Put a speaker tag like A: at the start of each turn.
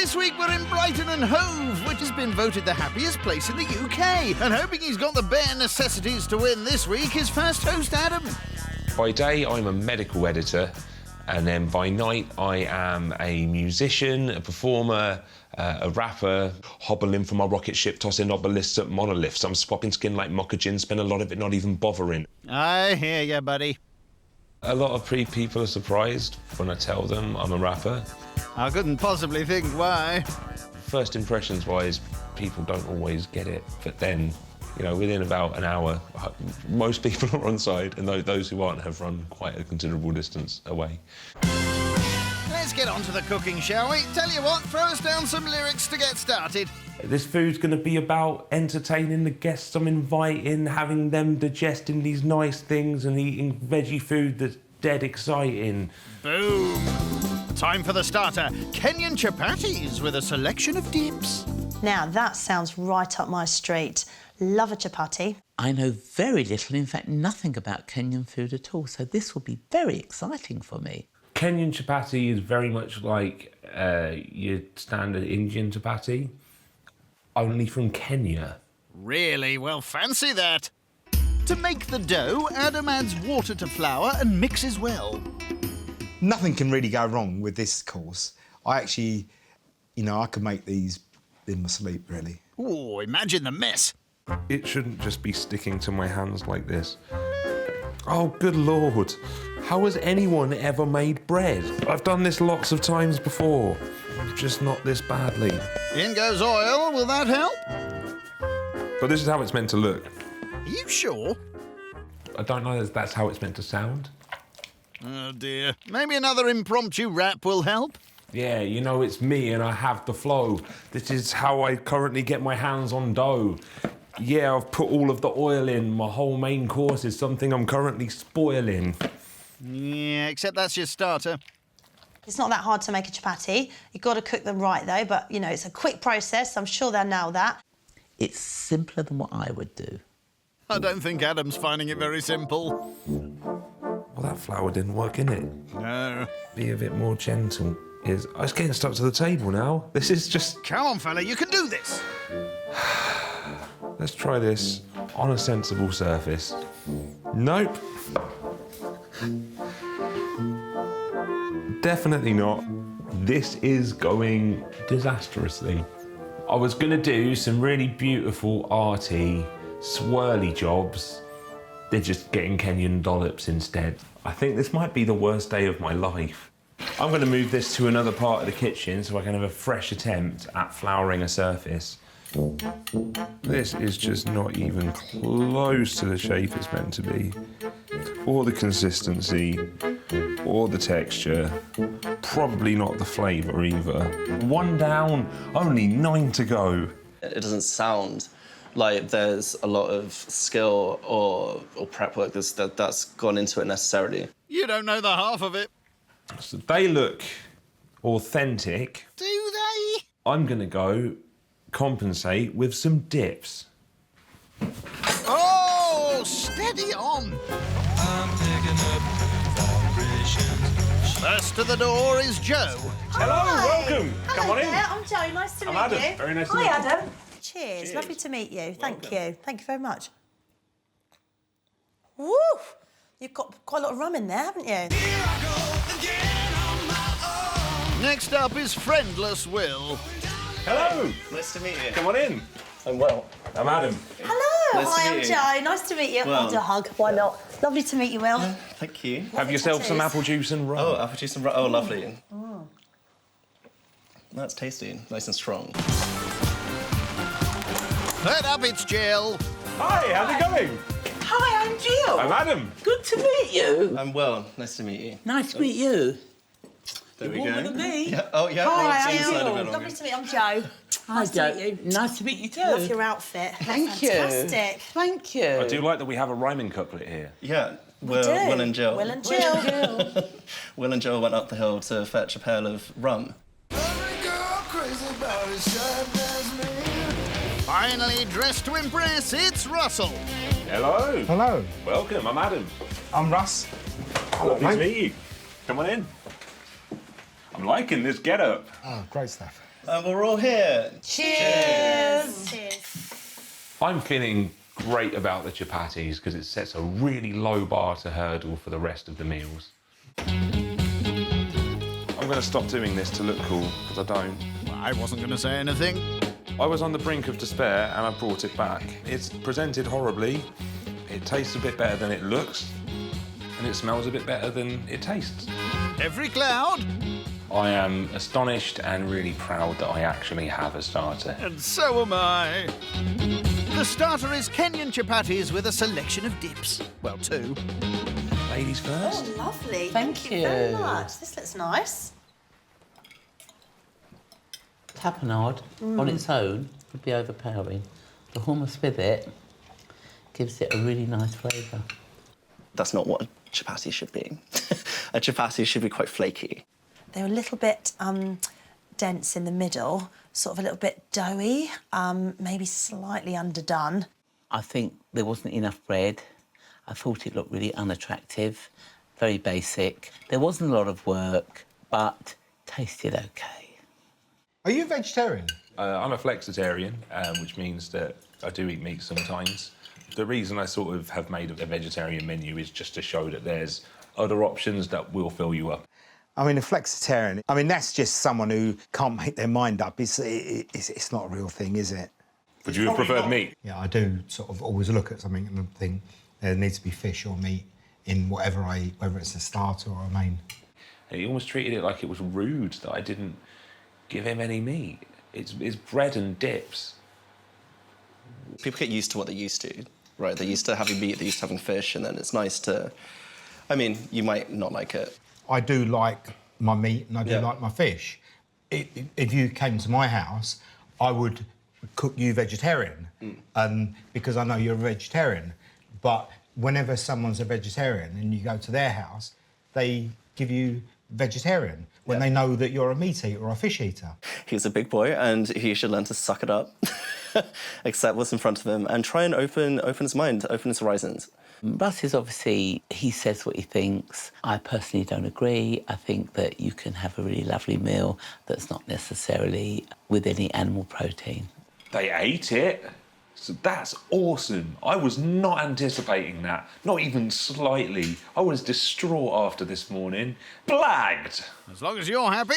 A: This week we're in Brighton and Hove, which has been voted the happiest place in the UK. And hoping he's got the bare necessities to win this week is first host Adam.
B: By day, I'm a medical editor, and then by night, I am a musician, a performer, a rapper, hobbling from my rocket ship, tossing obelisks at monoliths. I'm swapping skin like moccasins, spend a lot of it not even bothering.
A: I hear ya, buddy.
B: A lot of people are surprised when I tell them I'm a rapper.
A: I couldn't possibly think why.
B: First impressions-wise, people don't always get it, but then, you know, within about an hour, most people are on side, and those who aren't have run quite a considerable distance away.
A: Let's get on to the cooking, shall we? Tell you what, throw us down some lyrics to get started.
B: This food's going to be about entertaining the guests I'm inviting, having them digesting these nice things and eating veggie food that's dead exciting.
A: Boom! Time for the starter, Kenyan chapatis with a selection of dips.
C: Now, that sounds right up my street. Love a chapati.
D: I know very little, in fact, nothing about Kenyan food at all, so this will be very exciting for me.
B: Kenyan chapati is very much like your standard Indian chapati, only from Kenya.
A: Really? Well, fancy that. To make the dough, Adam adds water to flour and mixes well.
E: Nothing can really go wrong with this course. I actually, I could make these in my sleep, really.
A: Oh, imagine the mess.
B: It shouldn't just be sticking to my hands like this. Oh, good Lord. How has anyone ever made bread? I've done this lots of times before, just not this badly.
A: In goes oil. Will that help?
B: But this is how it's meant to look.
A: Are you sure?
B: I don't know if that's how it's meant to sound.
A: Oh, dear. Maybe another impromptu rap will help?
B: Yeah, you know, it's me and I have the flow. This is how I currently get my hands on dough. Yeah, I've put all of the oil in. My whole main course is something I'm currently spoiling.
A: Yeah, except that's your starter.
C: It's not that hard to make a chapati. You've got to cook them right, though, but, it's a quick process. I'm sure they'll nail that.
D: It's simpler than what I would do.
A: I don't think Adam's finding it very simple.
B: Well, that flour didn't work, innit?
A: No.
B: Be a bit more gentle. I was getting stuck to the table now. This is just...
A: Come on, fella, you can do this.
B: Let's try this on a sensible surface. Nope. Definitely not. This is going disastrously. I was gonna do some really beautiful, arty, swirly jobs. They're just getting Kenyan dollops instead. I think this might be the worst day of my life. I'm gonna move this to another part of the kitchen so I can have a fresh attempt at flouring a surface. This is just not even close to the shape it's meant to be. Or the consistency, or the texture. Probably not the flavour either. 1 down, only 9 to go.
F: It doesn't sound like there's a lot of skill or prep work that's gone into it necessarily.
A: You don't know the half of it.
B: So they look authentic.
A: Do they?
B: I'm gonna go compensate with some dips.
A: Oh, steady on. I'm picking up vibrations. First to the door is Joe.
B: Hello, welcome. Come on in.
C: There. I'm Joe. Nice to meet
B: Adam.
C: you.
B: Very nice to meet
C: Hi,
B: you.
C: Adam. Cheers. Lovely to meet you. Thank you. Thank you very much. Woo! You've got quite a lot of rum in there, haven't you?
A: Next up is Friendless Will.
B: Hello.
F: Nice to meet you.
B: Come on in.
F: I'm well.
B: I'm Adam.
C: Hello.
F: Nice to
C: Hi, I'm
F: meet you.
C: Joe. Nice to meet you.
F: Well.
C: I'll do a hug. Why not? Lovely to meet you, Will.
F: Thank you.
B: Have yourself some apple juice and rum.
F: Oh, apple juice and oh, lovely. Oh. That's tasty. Nice and strong.
A: Third up, it's Jill.
B: Hi, how's it going?
D: Hi, I'm Jill.
B: I'm Adam.
D: Good to meet you.
F: I'm well. Nice to meet you.
D: Nice to meet you.
F: There we
D: Warmer
F: go.
D: than me.
F: Yeah. Oh, yeah.
C: Hi,
F: right,
C: I'm
F: inside
C: Jill.
F: of it,
C: Lovely to meet you. I'm Joe.
D: Hi,
C: Nice to
D: Joe.
C: meet you.
D: Nice to meet you too.
C: Love your outfit.
D: Thank you.
C: Fantastic.
D: Thank you.
B: I do like that we have a rhyming couplet here.
F: Yeah.
C: Do.
F: Will and Jill.
C: Will and Jill.
F: Will and Jill went up the hill to fetch a pail of rum.
A: Finally dressed to impress, it's Russell.
B: Hello.
E: Hello.
B: Welcome, I'm Adam.
E: I'm Russ. Hello,
B: Lovely to meet you. Come on in. I'm liking this get-up.
E: Oh, great stuff.
F: And we're all here.
C: Cheers!
B: I'm feeling great about the chapatis because it sets a really low bar to hurdle for the rest of the meals. I'm going to stop doing this to look cool, because I don't.
A: I wasn't going to say anything.
B: I was on the brink of despair and I brought it back. It's presented horribly, it tastes a bit better than it looks, and it smells a bit better than it tastes.
A: Every cloud.
B: I am astonished and really proud that I actually have a starter.
A: And so am I. The starter is Kenyan chapatis with a selection of dips. Well, 2.
B: Ladies first.
C: Oh, lovely.
D: Thank you.
C: very much. This looks nice.
D: Tapenade on its own would be overpowering. The hummus with it gives it a really nice flavour.
F: That's not what a chapati should be. A chapati should be quite flaky.
C: They're a little bit dense in the middle, sort of a little bit doughy, maybe slightly underdone.
D: I think there wasn't enough bread. I thought it looked really unattractive, very basic. There wasn't a lot of work, but tasted OK.
E: Are you a vegetarian?
B: I'm a flexitarian, which means that I do eat meat sometimes. The reason I sort of have made a vegetarian menu is just to show that there's other options that will fill you up.
E: I mean, a flexitarian, I mean, that's just someone who can't make their mind up. It's not a real thing, is it?
B: Would you have preferred meat?
E: Yeah, I do sort of always look at something and think there needs to be fish or meat in whatever whether it's a starter or a main.
B: And he almost treated it like it was rude that I didn't give him any meat. It's bread and dips.
F: People get used to what they're used to, right? They're used to having meat, they're used to having fish, and then it's nice to... I mean, you might not like it.
E: I do like my meat and I do like my fish. If you came to my house, I would cook you vegetarian because I know you're a vegetarian. But whenever someone's a vegetarian and you go to their house, they give you vegetarian when they know that you're a meat eater or a fish eater.
F: He's a big boy and he should learn to suck it up, accept what's in front of him, and try and open his mind, open his horizons.
D: Russ is obviously, he says what he thinks. I personally don't agree. I think that you can have a really lovely meal that's not necessarily with any animal protein.
B: They ate it. So that's awesome. I was not anticipating that, not even slightly. I was distraught after this morning. Blagged.
A: As long as you're happy.